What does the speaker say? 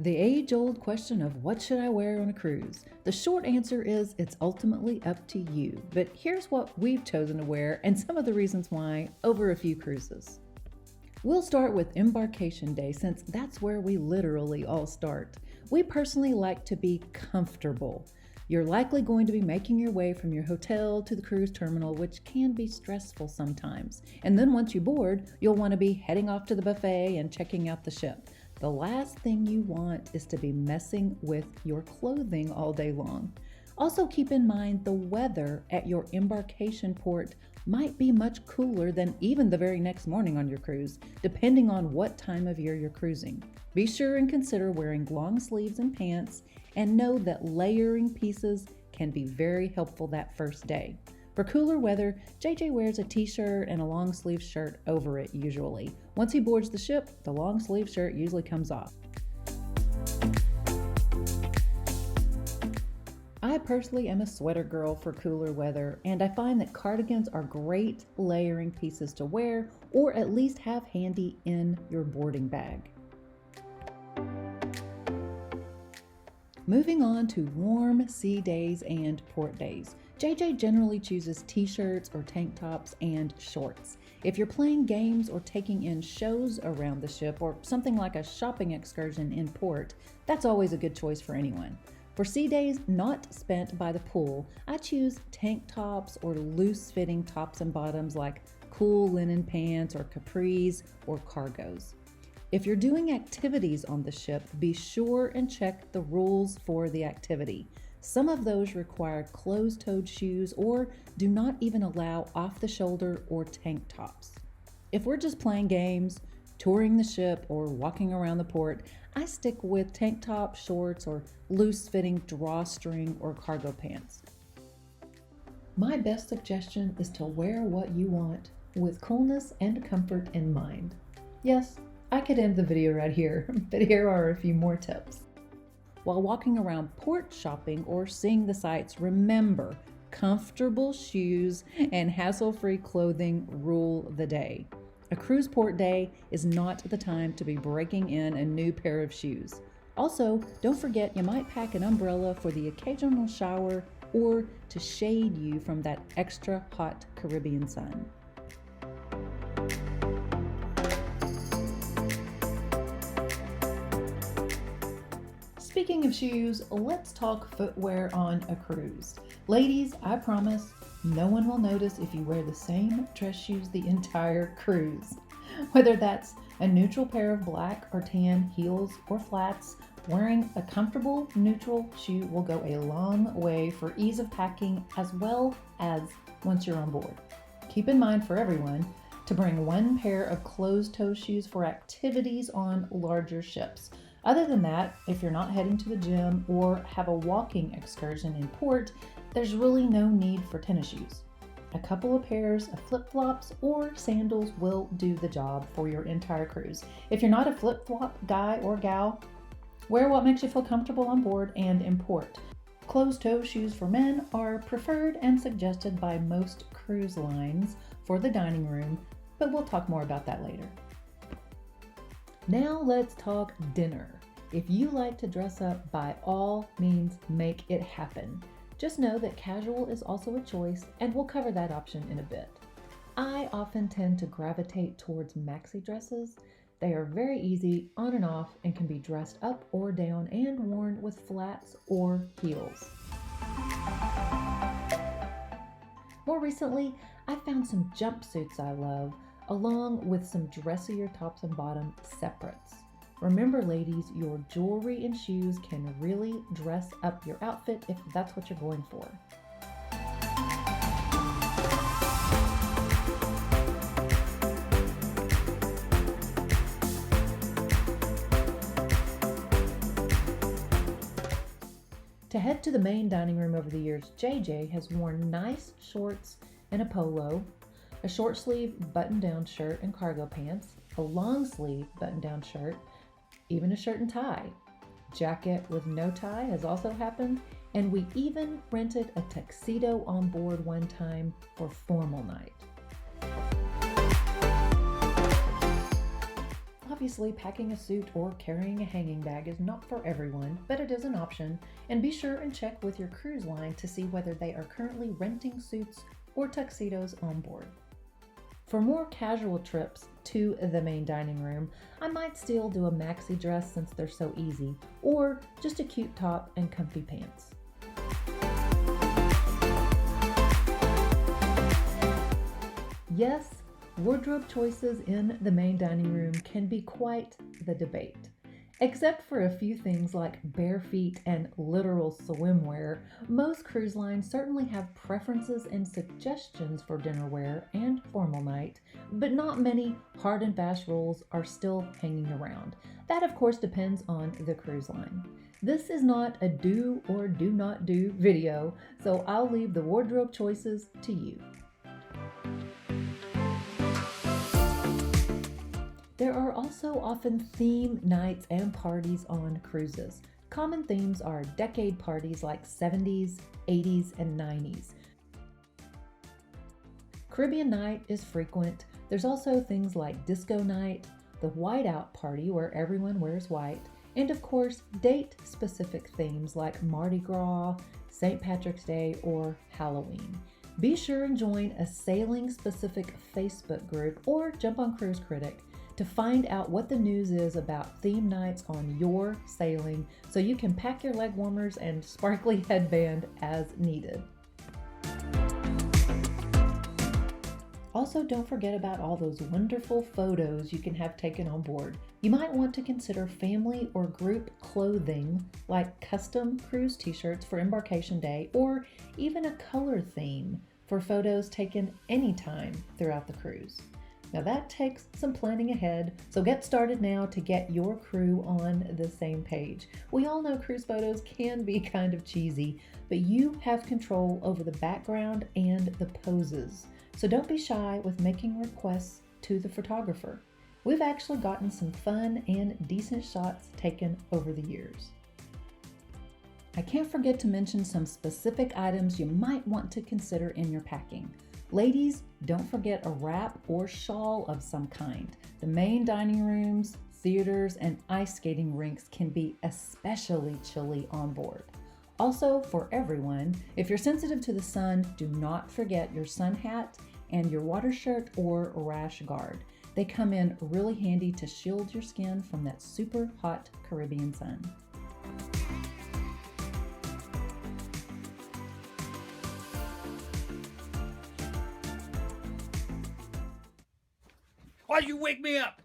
The age-old question of what should I wear on a cruise? The short answer is it's ultimately up to you, but here's what we've chosen to wear and some of the reasons why over a few cruises. We'll start with embarkation day since that's where we literally all start. We personally like to be comfortable. You're likely going to be making your way from your hotel to the cruise terminal, which can be stressful sometimes. And then once you board, you'll want to be heading off to the buffet and checking out the ship. The last thing you want is to be messing with your clothing all day long. Also keep in mind the weather at your embarkation port might be much cooler than even the very next morning on your cruise, depending on what time of year you're cruising. Be sure and consider wearing long sleeves and pants, and know that layering pieces can be very helpful that first day. For cooler weather, JJ wears a t-shirt and a long sleeve shirt over it usually. Once he boards the ship, the long sleeve shirt usually comes off. I personally am a sweater girl for cooler weather, and I find that cardigans are great layering pieces to wear or at least have handy in your boarding bag. Moving on to warm sea days and port days. JJ generally chooses t-shirts or tank tops and shorts. If you're playing games or taking in shows around the ship or something like a shopping excursion in port, that's always a good choice for anyone. For sea days not spent by the pool, I choose tank tops or loose-fitting tops and bottoms like cool linen pants or capris or cargos. If you're doing activities on the ship, be sure and check the rules for the activity. Some of those require closed-toed shoes or do not even allow off-the-shoulder or tank tops. If we're just playing games, touring the ship, or walking around the port, I stick with tank top, shorts, or loose-fitting drawstring or cargo pants. My best suggestion is to wear what you want with coolness and comfort in mind. Yes, I could end the video right here, but here are a few more tips. While walking around port shopping or seeing the sights, remember, comfortable shoes and hassle-free clothing rule the day. A cruise port day is not the time to be breaking in a new pair of shoes. Also, don't forget you might pack an umbrella for the occasional shower or to shade you from that extra hot Caribbean sun. Speaking of shoes, let's talk footwear on a cruise. Ladies, I promise no one will notice if you wear the same dress shoes the entire cruise. Whether that's a neutral pair of black or tan heels or flats, wearing a comfortable neutral shoe will go a long way for ease of packing as well as once you're on board. Keep in mind for everyone to bring one pair of closed-toe shoes for activities on larger ships. Other than that, if you're not heading to the gym or have a walking excursion in port, there's really no need for tennis shoes. A couple of pairs of flip-flops or sandals will do the job for your entire cruise. If you're not a flip-flop guy or gal, wear what makes you feel comfortable on board and in port. Closed-toe shoes for men are preferred and suggested by most cruise lines for the dining room, but we'll talk more about that later. Now let's talk dinner. If you like to dress up, by all means, make it happen. Just know that casual is also a choice, and we'll cover that option in a bit. I often tend to gravitate towards maxi dresses. They are very easy on and off and can be dressed up or down and worn with flats or heels. More recently, I found some jumpsuits I love, along with some dressier tops and bottom separates. Remember, ladies, your jewelry and shoes can really dress up your outfit if that's what you're going for. To head to the main dining room over the years, JJ has worn nice shorts and a polo, a short sleeve button-down shirt and cargo pants, a long sleeve button-down shirt, even a shirt and tie. Jacket with no tie has also happened, and we even rented a tuxedo on board one time for formal night. Obviously, packing a suit or carrying a hanging bag is not for everyone, but it is an option, and be sure and check with your cruise line to see whether they are currently renting suits or tuxedos on board. For more casual trips to the main dining room, I might still do a maxi dress since they're so easy, or just a cute top and comfy pants. Yes, wardrobe choices in the main dining room can be quite the debate. Except for a few things like bare feet and literal swimwear, most cruise lines certainly have preferences and suggestions for dinner wear and formal night, but not many hard and fast rules are still hanging around. That of course depends on the cruise line. This is not a do or do not do video, so I'll leave the wardrobe choices to you. There are also often theme nights and parties on cruises. Common themes are decade parties like 70s, 80s, and 90s. Caribbean night is frequent. There's also things like disco night, the whiteout party where everyone wears white, and of course, date-specific themes like Mardi Gras, St. Patrick's Day, or Halloween. Be sure and join a sailing-specific Facebook group or jump on Cruise Critic to find out what the news is about theme nights on your sailing so you can pack your leg warmers and sparkly headband as needed. Also, don't forget about all those wonderful photos you can have taken on board. You might want to consider family or group clothing like custom cruise t-shirts for embarkation day or even a color theme for photos taken anytime throughout the cruise. Now that takes some planning ahead, so get started now to get your crew on the same page. We all know cruise photos can be kind of cheesy, but you have control over the background and the poses. So don't be shy with making requests to the photographer. We've actually gotten some fun and decent shots taken over the years. I can't forget to mention some specific items you might want to consider in your packing. Ladies, don't forget a wrap or shawl of some kind. The main dining rooms, theaters, and ice skating rinks can be especially chilly on board. Also, for everyone, if you're sensitive to the sun, do not forget your sun hat and your water shirt or rash guard. They come in really handy to shield your skin from that super hot Caribbean sun. Why'd you wake me up?